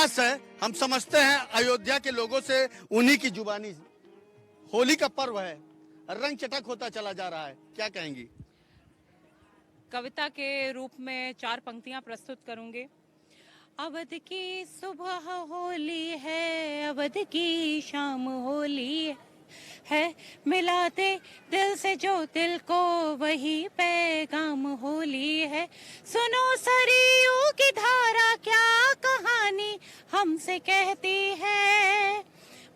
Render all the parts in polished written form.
खास है। हम समझते हैं अयोध्या के लोगों से उन्हीं की जुबानी। होली का पर्व है, रंग चटक होता चला जा रहा है, क्या कहेंगी? कविता के रूप में 4 पंक्तियां प्रस्तुत करूंगी। अवध की सुबह होली है, अवध की शाम होली है, मिलाते दिल से जो दिल को वही पैगाम होली है। सुनो सरयू की धारा क्या कहानी हमसे कहती है,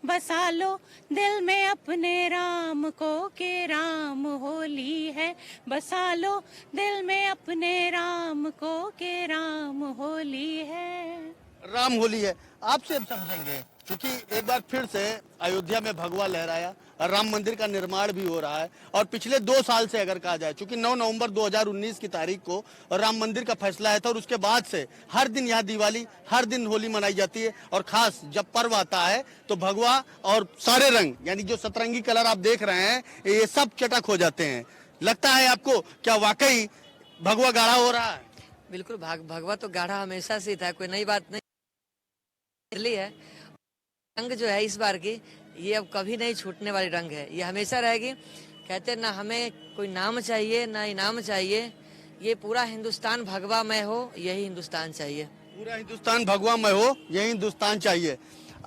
बसा लो दिल में अपने राम को के राम होली है, बसा लो दिल में अपने राम को के राम होली है। राम होली है, आपसे हम समझेंगे क्योंकि एक बार फिर से अयोध्या में भगवा लहराया, राम मंदिर का निर्माण भी हो रहा है। और पिछले 2 साल से अगर कहा जाए, चूंकि 9 नवंबर 2019 की तारीख को राम मंदिर का फैसला है था और उसके बाद से हर दिन यहाँ दिवाली, हर दिन होली मनाई जाती है। और खास जब पर्व आता है तो भगवा और सारे रंग यानी जो सतरंगी कलर आप देख रहे हैं ये सब चटक हो जाते हैं। लगता है आपको क्या वाकई भगवा गाढ़ा हो रहा है? बिल्कुल भगवा तो गाढ़ा हमेशा से था, कोई नई बात नहीं है। रंग जो है इस बार की, ये अब कभी नहीं छूटने वाली रंग है, ये हमेशा रहेगी। कहते ना हमें कोई नाम चाहिए ना इनाम चाहिए, ये पूरा हिंदुस्तान भगवामय हो, यही हिंदुस्तान चाहिए। पूरा हिंदुस्तान भगवामय हो, यही हिंदुस्तान चाहिए।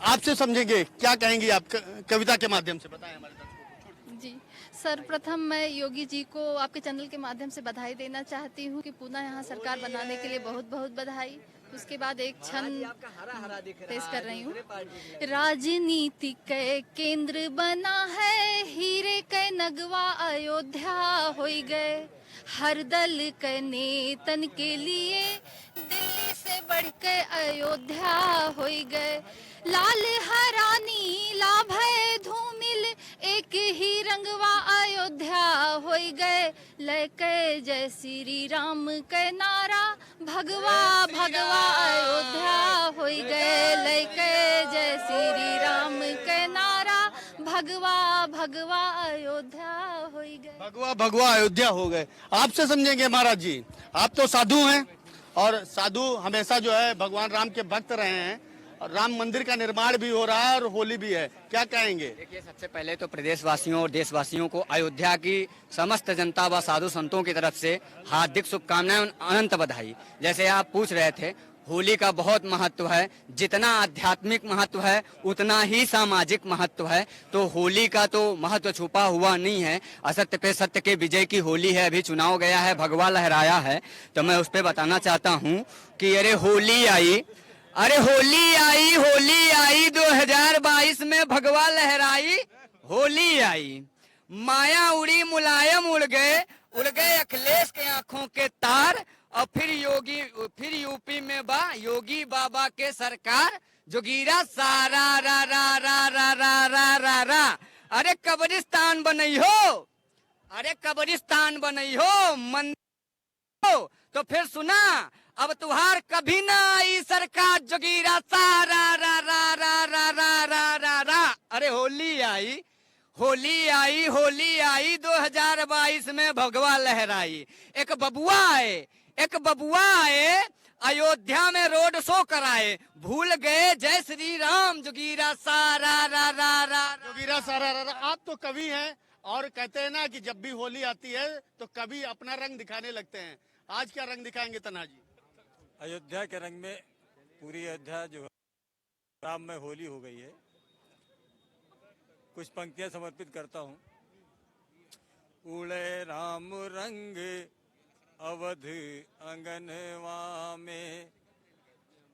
आपसे समझेंगे, क्या कहेंगी आप कविता के माध्यम से? बताएं हमारे दर्शकों को। जी, सर्वप्रथम मैं योगी जी को आपके चैनल के माध्यम से बधाई देना चाहती हूँ कि पुनः यहाँ सरकार बनाने के लिए बहुत बहुत बधाई। उसके बाद एक क्षण पेश कर रही हूँ। राजनीति के केंद्र बना है, हीरे के नगवा अयोध्या हो गए, हर दल के नेतन के लिए दिल्ली से बढ़ के अयोध्या हो गए, लाल हरानी लाभ है धूमिल एक ही रंगवा अयोध्या हो गए, लेके जय श्री राम के नारा भगवा भगवा अयोध्या हो गए, लेके जय श्री राम के नारा भगवा भगवा अयोध्या हो गए। भगवा भगवा अयोध्या हो गए। आपसे समझेंगे महाराज जी, आप तो साधु हैं और साधु हमेशा जो है भगवान राम के भक्त रहे हैं और राम मंदिर का निर्माण भी हो रहा है और होली भी है, क्या कहेंगे? देखिए, सबसे पहले तो प्रदेशवासियों और देशवासियों को अयोध्या की समस्त जनता व साधु संतों की तरफ से हार्दिक शुभकामनाएं और अनंत बधाई। जैसे आप पूछ रहे थे, होली का बहुत महत्व है, जितना आध्यात्मिक महत्व है उतना ही सामाजिक महत्व है। तो होली का तो महत्व छुपा हुआ नहीं है, असत्य पे सत्य के विजय की होली है। अभी चुनाव गया है, भगवा लहराया है, तो मैं उस पर बताना चाहता हूँ कि अरे होली आई, अरे होली आई, होली आई 2022 में भगवा लहराई, होली आई, माया उड़ी मुलायम उड़ गए अखिलेश के आंखों के तार, और फिर यूपी में योगी बाबा के सरकार, जोगीरा सारा रा रा रा रा रा रा रा रा। अरे कब्रिस्तान बनई हो, अरे कब्रिस्तान बनई हो मंदिर हो, तो फिर सुना अब तुहार कभी ना आई सरकार, जोगीरा सारा रा रा रा रा रा रा रा रा। अरे होली आई, होली आई, होली आई 2022 में भगवा लहराई। एक बबुआ आए अयोध्या में रोड शो कराए, भूल गए जय श्री राम, जोगीरा सारा रा रा रा, जोगीरा सारा रा रा। आप तो कवि हैं और कहते हैं ना कि जब भी होली आती है तो कवि अपना रंग दिखाने लगते हैं। आज क्या रंग दिखाएंगे तन्हा जी? अयोध्या के रंग में पूरी अयोध्या जो राम में होली हो गई है। कुछ पंक्तियां समर्पित करता हूँ। उड़े राम रंग अवध अंगनवा में,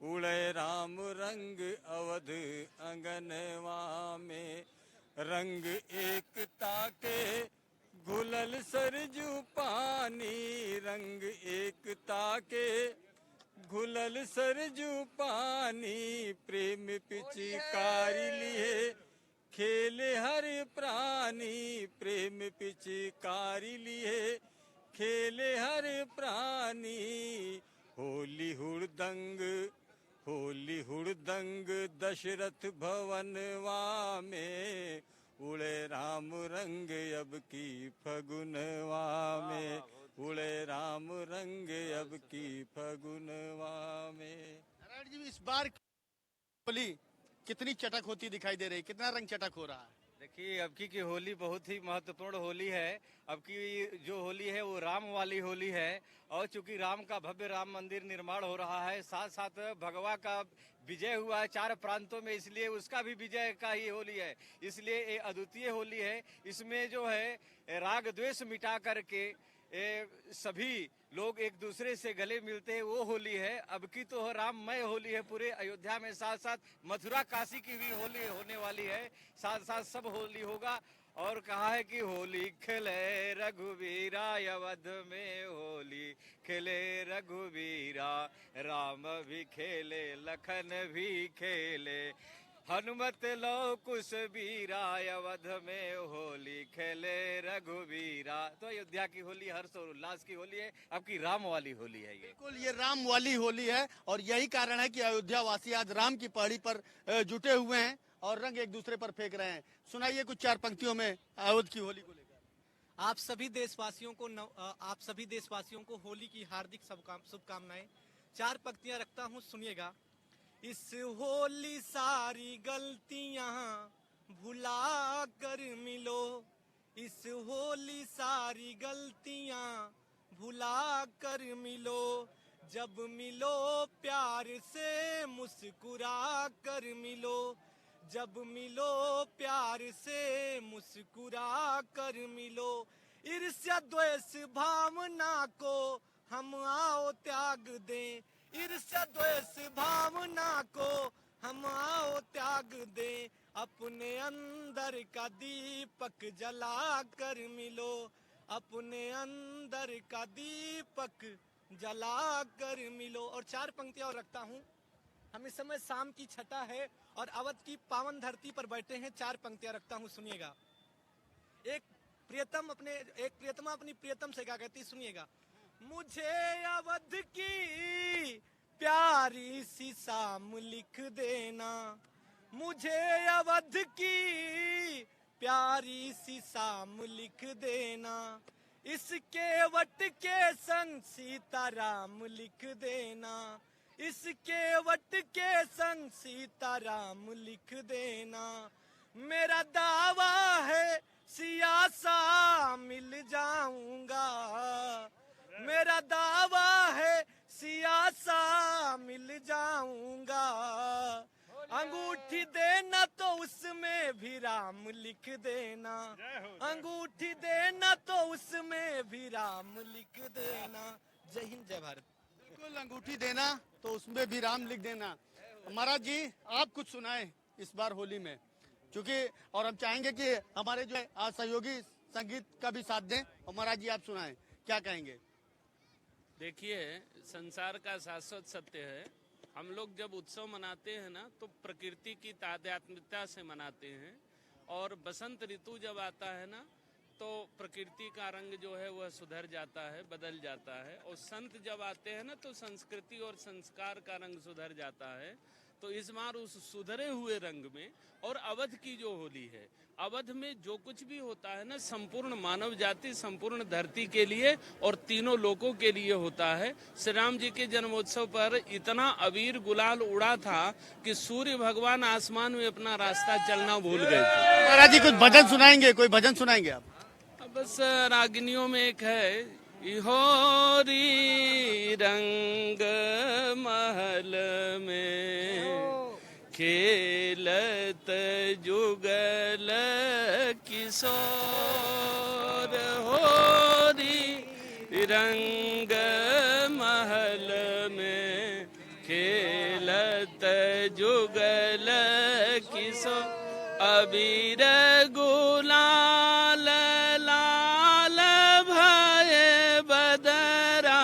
उड़े राम रंग अवध अंगनवा में, रंग एकता के घुलल सरजू पानी, रंग एकता के घुलल सरजू पानी, प्रेम पिचकारी लिए खेले हर प्राणी, प्रेम पिचकारी लिए खेले हर प्राणी, होली हुड़दंग दशरथ भवनवा में, उड़े राम रंग अब की फगुनवा में, उड़े राम रंग अब की फगुनवा में। नारायण जी, इस बार होली कितनी चटक होती दिखाई दे रही, कितना रंग चटक हो रहा है? देखिए, अब की होली बहुत ही महत्वपूर्ण होली है। अब की जो होली है वो राम वाली होली है, और चूंकि राम का भव्य राम मंदिर निर्माण हो रहा है, साथ साथ भगवा का विजय हुआ है चार प्रांतों में, इसलिए उसका भी विजय का ही होली है। इसलिए ये अद्वितीय होली है। इसमें जो है राग द्वेष मिटा करके सभी लोग एक दूसरे से गले मिलते हैं, वो होली है। अब की तो राममय होली है पूरे अयोध्या में, साथ साथ मथुरा काशी की भी होली होने वाली है, साथ साथ सब होली होगा। और कहा है कि होली खेले रघुवीरा, अवध में होली खेले रघुवीरा, राम भी खेले लखन भी खेले, हनुमत लो कुशबीरा, अवध में होली खेले रघुवीरा। तो अयोध्या की होली हर्ष और उल्लास की होली है, अब की राम वाली होली है ये। बिल्कुल, ये राम वाली होली है और यही कारण है कि अयोध्या वासी आज राम की पहाड़ी पर जुटे हुए हैं और रंग एक दूसरे पर फेंक रहे हैं। सुनाइए कुछ चार पंक्तियों में अयोध्या की होली को लेकर। आप सभी देशवासियों को होली की हार्दिक शुभकामनाएं। चार पंक्तियां रखता हूं, सुनिएगा। इस होली सारी गलतियां भुला कर मिलो, इस होली सारी गलतियां भुला कर मिलो, जब मिलो प्यार से मुस्कुरा कर मिलो, जब मिलो प्यार से मुस्कुरा कर मिलो, ईर्ष्या द्वेष भावना को हम आओ त्याग दें, ईर्ष्या द्वेष भावना को हम आओ त्याग दें, अपने अंदर का दीपक जला कर मिलो, अपने अंदर का दीपक जला कर मिलो। और चार पंक्तियां और रखता हूं। हम इस समय शाम की छटा है और अवध की पावन धरती पर बैठे हैं। चार पंक्तियां रखता हूं, सुनिएगा। एक प्रियतमा अपनी प्रियतम से क्या कहती, सुनिएगा। मुझे अवध की प्यारी सी शाम लिख देना, मुझे अवध की प्यारी सी शाम लिख देना, इसके वट के संग सीताराम लिख देना, इसके वट के संग सीताराम लिख देना, मेरा दावा है सिया सा मिल जाऊंगा, मेरा दावा है सिया सा मिल जाऊंगा, अंगूठी देना तो उसमें भी राम लिख देना, अंगूठी देना तो उसमें भी राम लिख देना। जय हिंद, जय भारत। बिल्कुल, अंगूठी देना तो उसमें भी राम लिख देना। महाराज जी, आप कुछ सुनाएं इस बार होली में, क्योंकि और हम चाहेंगे कि हमारे जो है सहयोगी संगीत का भी साथ दें। और महाराज जी, आप सुनाएं, क्या कहेंगे? देखिए, संसार का शाश्वत सत्य है, हम लोग जब उत्सव मनाते हैं ना तो प्रकृति की तादात्म्यता से मनाते हैं, और बसंत ऋतु जब आता है ना तो प्रकृति का रंग जो है वह सुधर जाता है, बदल जाता है, और संत जब आते हैं ना तो संस्कृति और संस्कार का रंग सुधर जाता है। तो इस बार उस सुधरे हुए रंग में, और अवध की जो होली है, अवध में जो कुछ भी होता है ना, संपूर्ण मानव जाति, संपूर्ण धरती के लिए और तीनों लोगों के लिए होता है। श्री राम जी के जन्मोत्सव पर इतना अबीर गुलाल उड़ा था कि सूर्य भगवान आसमान में अपना रास्ता चलना भूल गए थे। महाराज जी, कुछ भजन सुनाएंगे? कोई भजन सुनाएंगे आप? बस रागिनियों में एक है, इहोरी रंग महल में खेलत जुगल किशोर, होरी रंग महल में खेलत जुगल किशोर, अबीर गुलाल लाल भये बदरा,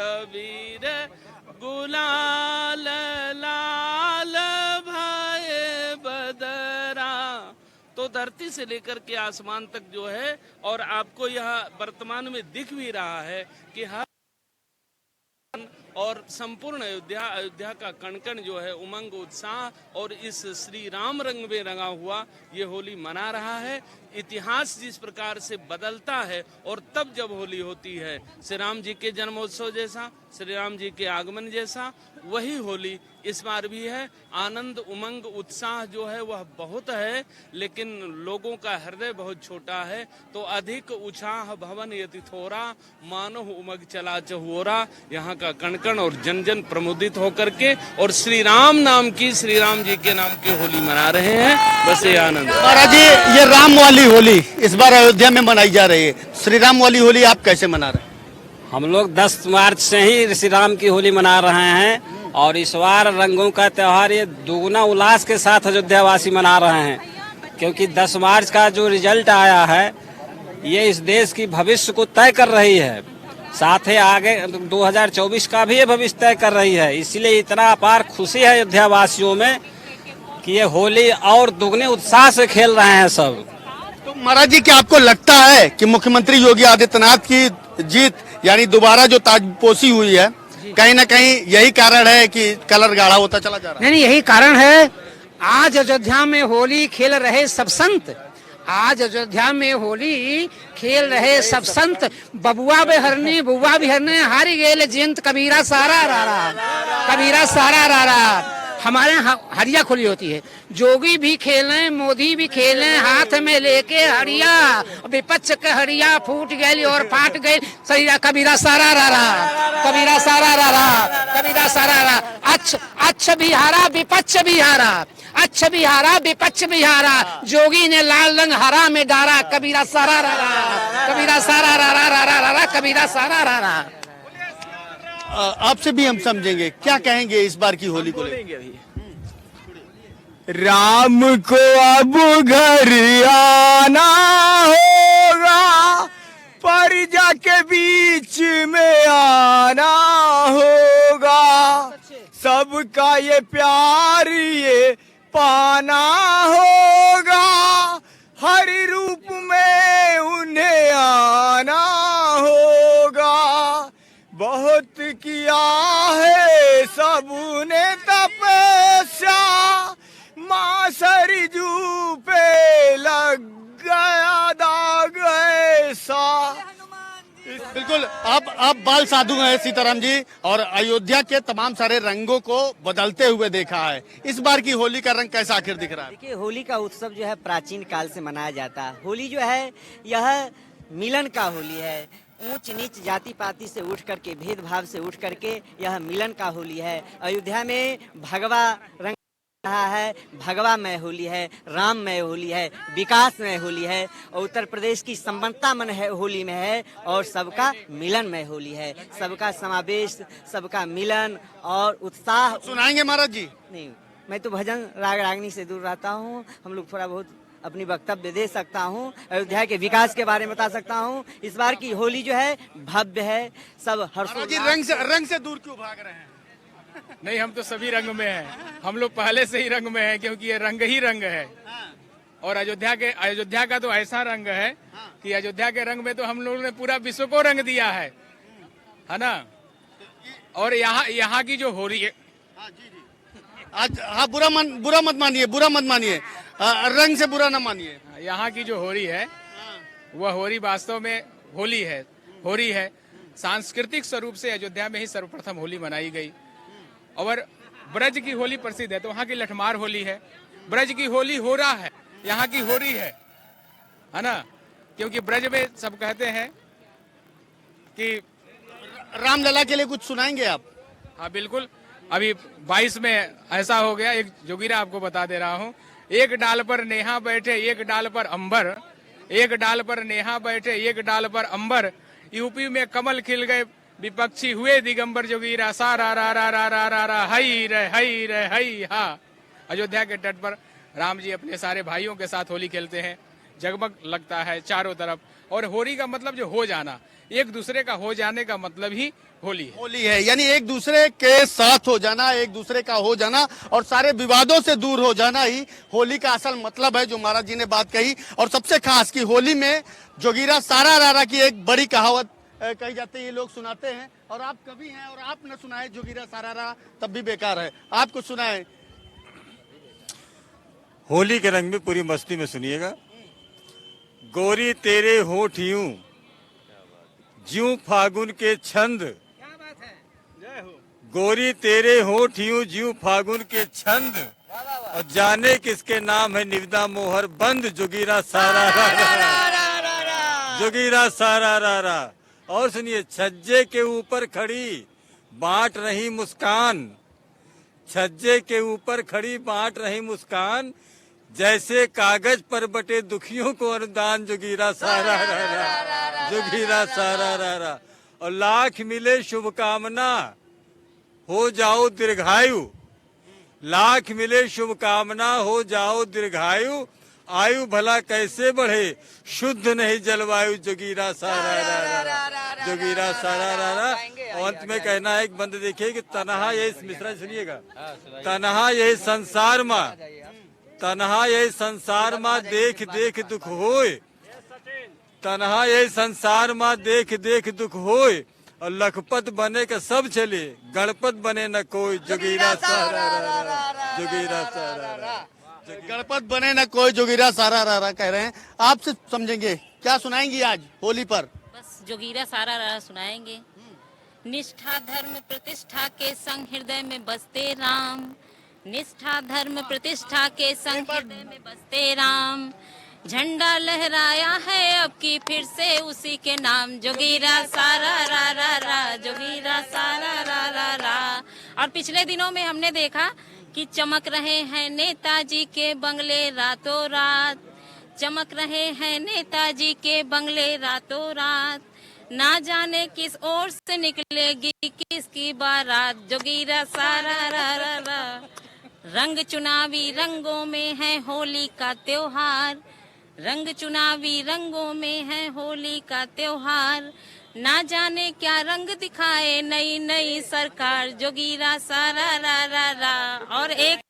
अबीर गुलाल लाल भये बदरा। तो धरती से लेकर के आसमान तक जो है, और आपको यह वर्तमान में दिख भी रहा है कि हर और संपूर्ण अयोध्या का कण-कण जो है उमंग उत्साह और इस श्री राम रंग में रंगा हुआ ये होली मना रहा है। इतिहास जिस प्रकार से बदलता है और तब जब होली होती है, श्री राम जी के जन्मोत्सव जैसा, श्री राम जी के आगमन जैसा, वही होली इस बार भी है। आनंद, उमंग, उत्साह जो है वह बहुत है, लेकिन लोगों का हृदय बहुत छोटा है। तो अधिक उत्साह भवन यति थोरा, मानो उमंग चला चहुओरा। यहाँ का कण कण और जन जन प्रमुदित होकर के और श्री राम नाम की, श्री राम जी के नाम की होली मना रहे हैं। बस ये आनंद। महाराज जी, ये राम वाली होली इस बार अयोध्या में मनाई जा रही है, श्री राम वाली होली आप कैसे मना रहे हैं? हम लोग 10 मार्च से ही श्री राम की होली मना रहे हैं और इस बार रंगों का त्योहार ये दुगना उल्लास के साथ अयोध्या वासी मना रहे हैं, क्योंकि 10 मार्च का जो रिजल्ट आया है ये इस देश की भविष्य को तय कर रही है, साथ ही आगे 2024 का भी ये भविष्य तय कर रही है। इसलिए इतना अपार खुशी है अयोध्या वासियों में कि ये होली और दुगने उत्साह से खेल रहे हैं सब। तो महाराज जी, क्या आपको लगता है कि मुख्यमंत्री योगी आदित्यनाथ की जीत यानी दोबारा जो ताजपोशी हुई है, कहीं ना कहीं यही कारण है कि कलर गाढ़ा होता चला जा रहा है? नहीं, यही कारण है। आज अयोध्या में होली खेल रहे सब संत, आज अयोध्या में होली खेल रहे सब संत, बबुआ बिहरने बुआ बिहरने हारी गेल जयंत कबीरा सारा रारा, कबीरा सारा रारा। हमारे यहाँ हरिया खुली होती है, जोगी भी खेलें, मोदी भी खेलें, हाथ में लेके हरिया, विपक्ष के हरिया फूट गई और फाट गई सरिया, कबीरा सारा रारा, कबीरा सारा रारा, कबीरा सारा रारा। अच्छा भी हारा, विपक्ष भी हारा, अच्छा भी हारा, विपक्ष भी हारा, जोगी ने लाल रंग हरा में डारा, कबीरा सारा रारा, कबीरा सारा रारा रारा रारा, कबीरा सारा रारा। आपसे भी हम समझेंगे, क्या कहेंगे इस बार की होली को लेकर? राम को अब घर आना होगा, प्रजा के बीच में आना होगा, सबका ये प्यार ये पाना होगा, हर रूप में उन्हें आना होगा। बहुत किया है सबने तपस्या, माँ सरजू पे लग गया दाग ऐसा। बिल्कुल, आप बाल साधु हैं सीताराम जी, और अयोध्या के तमाम सारे रंगों को बदलते हुए देखा है। इस बार की होली का रंग कैसा आखिर दिख रहा है? देखिए, होली का उत्सव जो है प्राचीन काल से मनाया जाता है। होली जो है यह मिलन का होली है, ऊंच नीच जाति पाति से उठ करके, भेदभाव से उठ करके यह मिलन का होली है। अयोध्या में भगवा रंग रहा है, भगवामय होली है, राममय होली है, विकासमय होली है, और उत्तर प्रदेश की संपन्नता मन है होली में है, और सबका मिलनमय होली है, सबका समावेश, सबका मिलन और उत्साह। सुनाएंगे महाराज जी? नहीं, मैं तो भजन राग रागनी से दूर रहता हूँ। हम लोग थोड़ा बहुत अपनी वक्तव्य दे सकता हूँ, अयोध्या के विकास के बारे में बता सकता हूँ। इस बार की होली जो है भव्य है, सब हर्षोल्लास। रंग से दूर क्यों भाग रहे हैं? नहीं, हम तो सभी रंग में हैं, हम लोग पहले से ही रंग में हैं, क्योंकि ये रंग ही रंग है। और अयोध्या का तो ऐसा रंग है कि अयोध्या के रंग में तो हम लोगों ने पूरा विश्व को रंग दिया है ना। और यहाँ की जो होली है, आज हाँ, बुरा मत मानिए, रंग से बुरा न मानिए। यहाँ की जो होली है वह होली वास्तव में होली है। सांस्कृतिक स्वरूप से अयोध्या में ही सर्वप्रथम होली मनाई गई, और ब्रज की होली प्रसिद्ध है, तो वहाँ की लठमार होली है। ब्रज की होली हो रहा है, यहाँ की होली है ना, क्योंकि ब्रज में सब कहते हैं कि रामलला के लिए कुछ सुनाएंगे आप? हाँ बिल्कुल। अभी 22 में ऐसा हो गया, एक जोगीरा आपको बता दे रहा हूँ। एक डाल पर नेहा बैठे, एक डाल पर अंबर, एक डाल पर नेहा बैठे, एक डाल पर अंबर, यूपी में कमल खिल गए, विपक्षी हुए दिगंबर, जोगीरा सारा रा रा रा रा रा रा हई रे हई हा। अयोध्या के तट पर राम जी अपने सारे भाइयों के साथ होली खेलते हैं, जगमग लगता है चारों तरफ। और होली का मतलब जो हो जाना, एक दूसरे का हो जाने का मतलब ही होली है, यानी एक दूसरे के साथ हो जाना, एक दूसरे का हो जाना और सारे विवादों से दूर हो जाना ही होली का असल मतलब है, जो महाराज जी ने बात कही। और सबसे खास कि होली में जोगीरा सारा रारा की एक बड़ी कहावत कही जाती है, ये लोग सुनाते हैं, और आप कभी हैं और आप न सुनाए जोगीरा सारा रारा तब भी बेकार है। आप कुछ सुनाए? होली के रंग में पूरी मस्ती में सुनिएगा। गोरी तेरे होठ यूं ज्यूं फागुन के छंद, गोरी तेरे होठ यूं ज्यूं फागुन के छंद, और जाने किसके नाम है निविदा मोहर बंद, जोगीरा सारा रा रा, जोगीरा सारा रा रा। और सुनिए, छज्जे के ऊपर खड़ी बांट रही मुस्कान, छज्जे के ऊपर खड़ी बांट रही मुस्कान, जैसे कागज पर बटे दुखियों को अनुदान, जोगीरा सारा रा रा, जोगीरा सारा रा रा। और लाख मिले शुभकामना हो जाओ दीर्घायु, लाख मिले शुभकामना हो जाओ दीर्घायु, आयु भला कैसे बढ़े शुद्ध नहीं जलवायु, जोगीरा सारा रा रा, जोगीरा सारा रा रा। और अंत में कहना है, एक बंद देखिए कि तनहा यही, मिश्रा सुनिएगा, तनहा यही संसार माँ, तनहा यही संसार माँ देख देख दुख होए, तनहा यही संसार माँ देख देख दुख होए, और लखपत बने के सब चले गणपत बने न कोई, जोगीरा सारा रा रा, जोगीरा सारा रा। गणपत बने न कोई, जोगीरा सारा रा रा कह रहे हैं। आपसे समझेंगे, क्या सुनाएंगी आज होली पर? बस जोगीरा सारा रा सुनाएंगे। निष्ठा धर्म प्रतिष्ठा के संग हृदय में बसते राम, निष्ठा धर्म प्रतिष्ठा के संग हृदय में बसते राम, झंडा लहराया है अब की फिर से उसी के नाम, जोगीरा सारा रा रा रा, जोगीरा सारा रा रा रा। और पिछले दिनों में हमने देखा कि चमक रहे हैं नेताजी के बंगले रातों रात, चमक रहे हैं नेताजी के बंगले रातों रात, ना जाने किस ओर से निकलेगी किसकी बारात, जोगीरा सारा रा रा रा। रंग चुनावी रंगों में है होली का त्योहार, रंग चुनावी रंगों में है होली का त्योहार, ना जाने क्या रंग दिखाए नई नई सरकार, जोगीरा सारा रा रा रा। और एक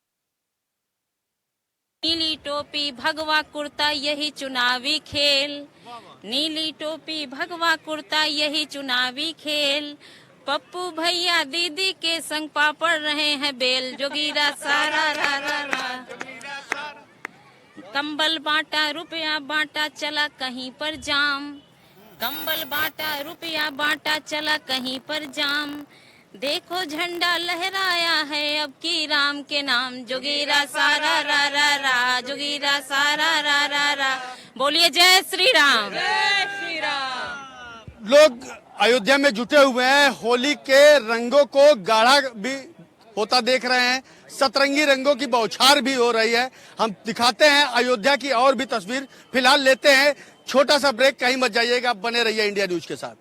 नीली टोपी भगवा कुर्ता यही चुनावी खेल, नीली टोपी भगवा कुर्ता यही चुनावी खेल, पप्पू भैया दीदी के संग पापड़ रहे हैं बेल, जोगीरा सारा रा रा रा। कंबल बांटा रुपया बांटा चला कहीं पर जाम, कंबल बांटा रुपया बांटा चला कहीं पर जाम, देखो झंडा लहराया है अब की राम के नाम, जोगीरा सारा रा रा रा, जोगीरा सारा रा रा रा। बोलिए जय श्री राम, जय श्री राम। लोग अयोध्या में जुटे हुए हैं, होली के रंगों को गाढ़ा भी होता देख रहे हैं, सतरंगी रंगों की बौछार भी हो रही है। हम दिखाते हैं अयोध्या की और भी तस्वीर। फिलहाल लेते हैं छोटा सा ब्रेक, कहीं मत जाइएगा, बने रहिए इंडिया न्यूज के साथ।